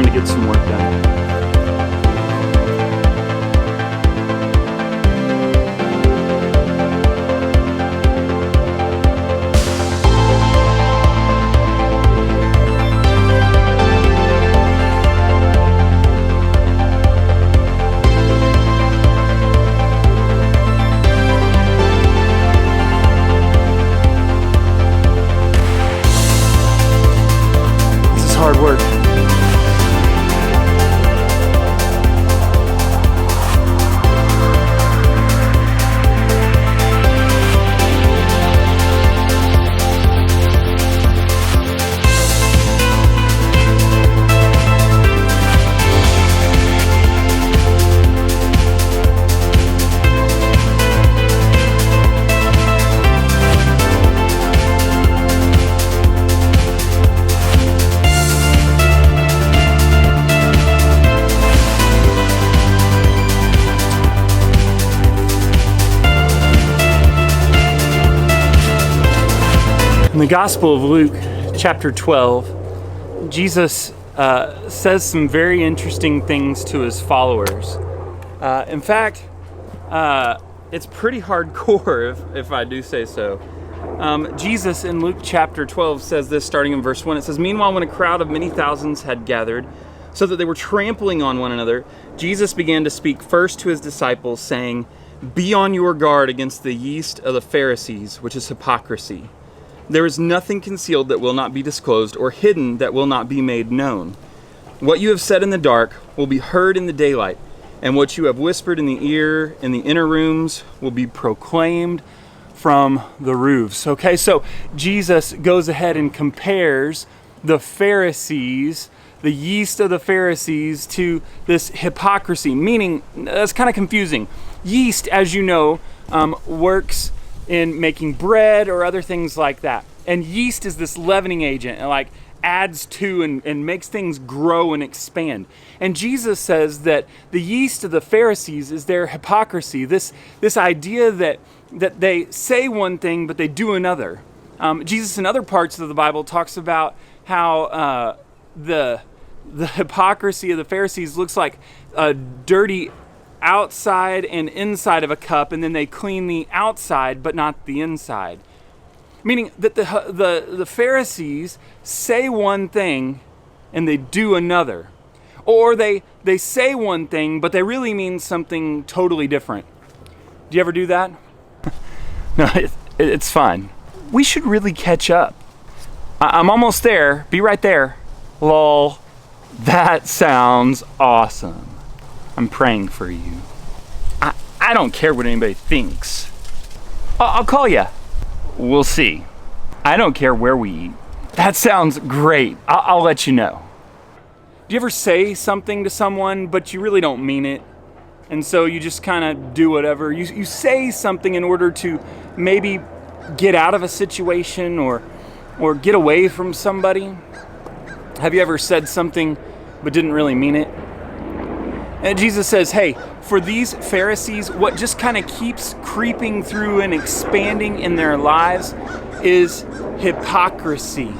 to get some work done. Hard work. In the Gospel of Luke, chapter 12, Jesus says some very interesting things to his followers. In fact, it's pretty hardcore, if I do say so. Jesus in Luke chapter 12 says this, starting in verse 1. It says, "Meanwhile, when a crowd of many thousands had gathered, so that they were trampling on one another, Jesus began to speak first to his disciples, saying, 'Be on your guard against the yeast of the Pharisees, which is hypocrisy. There is nothing concealed that will not be disclosed, or hidden that will not be made known. What you have said in the dark will be heard in the daylight, and what you have whispered in the ear in the inner rooms will be proclaimed from the roofs.'" Okay, so Jesus goes ahead and compares the Pharisees, the yeast of the Pharisees, to this hypocrisy, meaning, that's kind of confusing. Yeast, as you know, works in making bread or other things like that. And yeast is this leavening agent, and like adds to and makes things grow and expand. And Jesus says that the yeast of the Pharisees is their hypocrisy, this idea that they say one thing but they do another. Jesus in other parts of the Bible talks about how the hypocrisy of the Pharisees looks like a dirty outside and inside of a cup, and then they clean the outside but not the inside. Meaning that the Pharisees say one thing and they do another. Or they say one thing but they really mean something totally different. Do you ever do that? No, it's fine. We should really catch up. I'm almost there. Be right there. Lol. That sounds awesome. I'm praying for you. I don't care what anybody thinks. I'll call you. We'll see. I don't care where we eat. That sounds great. I'll let you know. Do you ever say something to someone, but you really don't mean it? And so you just kind of do whatever. You say something in order to maybe get out of a situation or get away from somebody. Have you ever said something but didn't really mean it? And Jesus says, hey, for these Pharisees, what just kind of keeps creeping through and expanding in their lives is hypocrisy.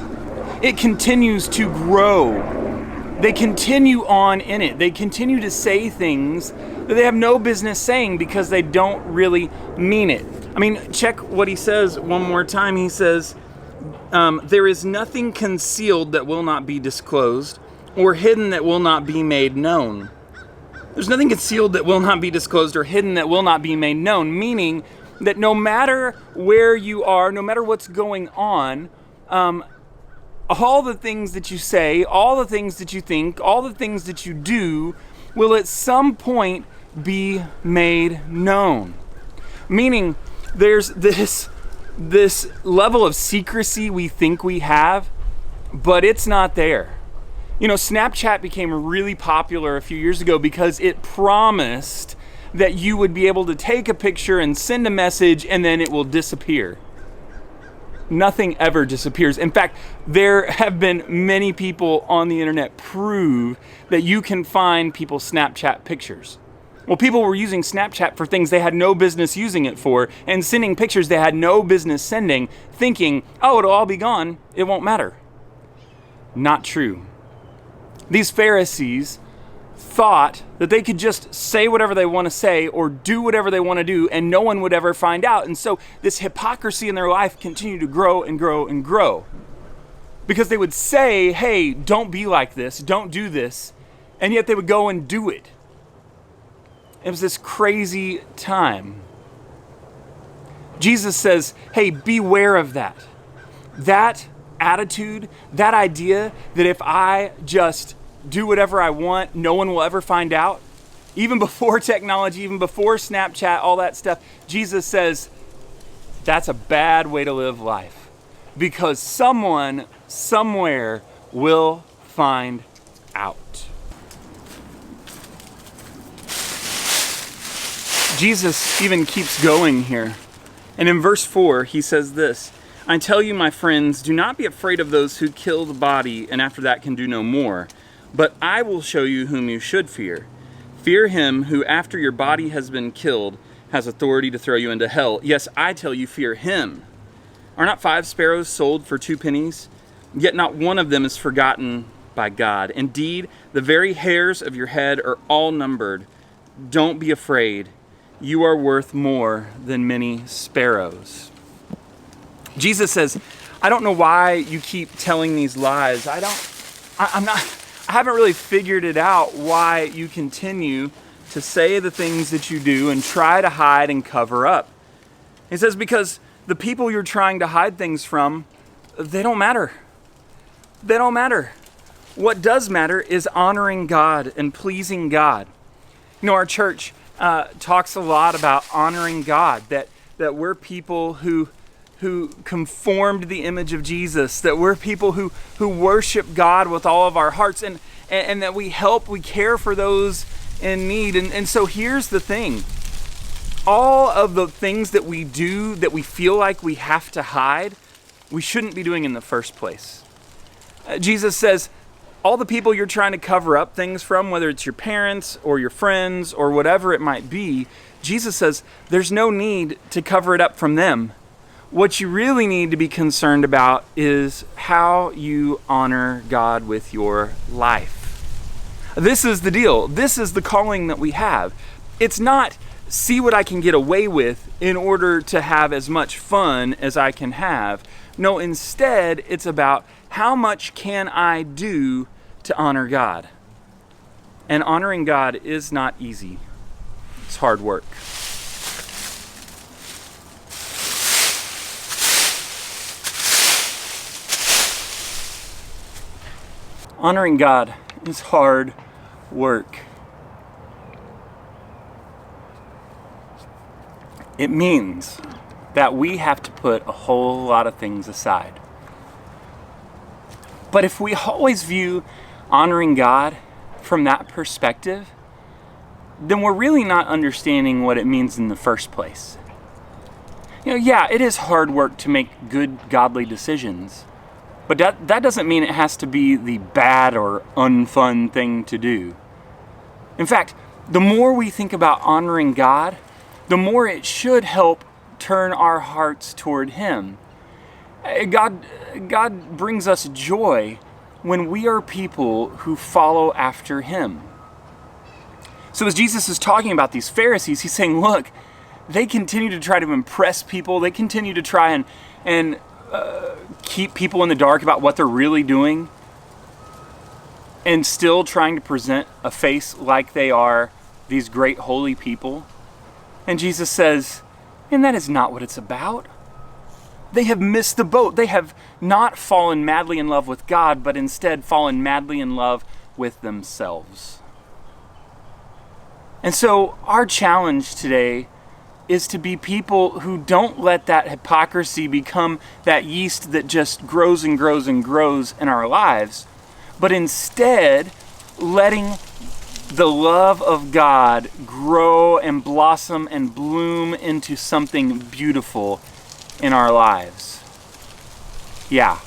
It continues to grow. They continue on in it. They continue to say things that they have no business saying because they don't really mean it. I mean, check what he says one more time. He says, there is nothing concealed that will not be disclosed, or hidden that will not be made known. There's nothing concealed that will not be disclosed or hidden that will not be made known, meaning that no matter where you are, no matter what's going on, all the things that you say, all the things that you think, all the things that you do will at some point be made known. Meaning there's this level of secrecy we think we have, but it's not there. You know, Snapchat became really popular a few years ago because it promised that you would be able to take a picture and send a message and then it will disappear. Nothing ever disappears. In fact, there have been many people on the internet prove that you can find people's Snapchat pictures. Well, people were using Snapchat for things they had no business using it for and sending pictures they had no business sending, thinking, oh, it'll all be gone. It won't matter. Not true. These Pharisees thought that they could just say whatever they want to say or do whatever they want to do and no one would ever find out. And so this hypocrisy in their life continued to grow and grow and grow. Because they would say, hey, don't be like this, don't do this, and yet they would go and do it. It was this crazy time. Jesus says, hey, beware of that. That attitude, that idea that if I just do whatever I want, no one will ever find out. Even before technology, even before Snapchat, all that stuff, Jesus says that's a bad way to live life because someone somewhere will find out. Jesus even keeps going here. And in verse 4, he says this, I tell you, my friends, do not be afraid of those who kill the body and after that can do no more. But I will show you whom you should fear. Fear him who, after your body has been killed, has authority to throw you into hell. Yes, I tell you, fear him. Are not 5 sparrows sold for 2 pennies? Yet not one of them is forgotten by God. Indeed, the very hairs of your head are all numbered. Don't be afraid. You are worth more than many sparrows. Jesus says, I don't know why you keep telling these lies. I haven't really figured it out why you continue to say the things that you do and try to hide and cover up. He says, because the people you're trying to hide things from, they don't matter. They don't matter. What does matter is honoring God and pleasing God. You know, our church talks a lot about honoring God, that we're people who conformed the image of Jesus, that we're people who worship God with all of our hearts, and that we care for those in need. And so here's the thing. All of the things that we do that we feel like we have to hide, we shouldn't be doing in the first place. Jesus says, all the people you're trying to cover up things from, whether it's your parents or your friends or whatever it might be, Jesus says there's no need to cover it up from them. What you really need to be concerned about is how you honor God with your life. This is the deal. This is the calling that we have. It's not see what I can get away with in order to have as much fun as I can have. No, instead, it's about how much can I do to honor God. And honoring God is not easy. It's hard work. Honoring God is hard work. It means that we have to put a whole lot of things aside. But if we always view honoring God from that perspective, then we're really not understanding what it means in the first place. You know, yeah, it is hard work to make good, godly decisions. But that doesn't mean it has to be the bad or unfun thing to do. In fact, the more we think about honoring God, the more it should help turn our hearts toward Him. God brings us joy when we are people who follow after Him. So as Jesus is talking about these Pharisees, He's saying, look, they continue to try to impress people. They continue to try and keep people in the dark about what they're really doing, and still trying to present a face like they are these great holy people. And Jesus says, and that is not what it's about. They have missed the boat. They have not fallen madly in love with God, but instead fallen madly in love with themselves. And so our challenge today is to be people who don't let that hypocrisy become that yeast that just grows and grows and grows in our lives, but instead letting the love of God grow and blossom and bloom into something beautiful in our lives. Yeah,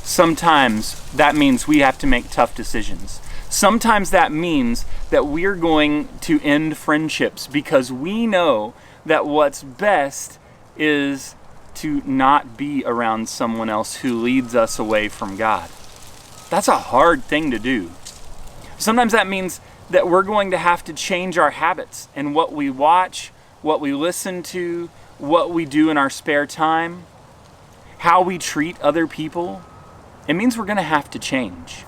sometimes that means we have to make tough decisions. Sometimes that means that we're going to end friendships because we know that what's best is to not be around someone else who leads us away from God. That's a hard thing to do. Sometimes that means that we're going to have to change our habits and what we watch, what we listen to, what we do in our spare time, how we treat other people. It means we're going to have to change.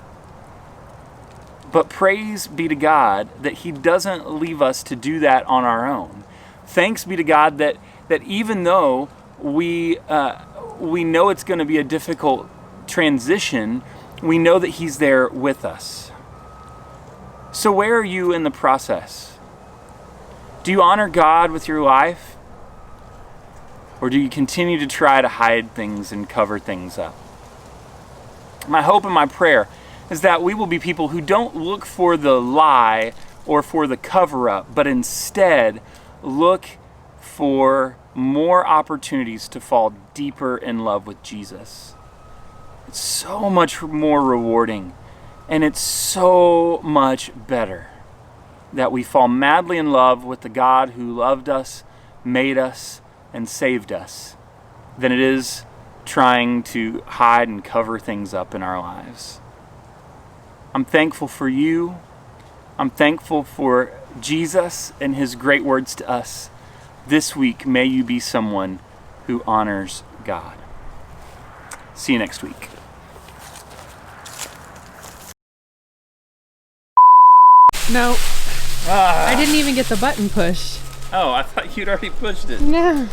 But praise be to God that He doesn't leave us to do that on our own. Thanks be to God that even though we know it's going to be a difficult transition, we know that He's there with us. So where are you in the process? Do you honor God with your life? Or do you continue to try to hide things and cover things up? My hope and my prayer is that we will be people who don't look for the lie or for the cover-up, but instead look for more opportunities to fall deeper in love with Jesus. It's so much more rewarding, and it's so much better that we fall madly in love with the God who loved us, made us, and saved us than it is trying to hide and cover things up in our lives. I'm thankful for you. I'm thankful for Jesus and His great words to us. This week, may you be someone who honors God. See you next week. No. I didn't even get the button pushed. Oh, I thought you'd already pushed it. No.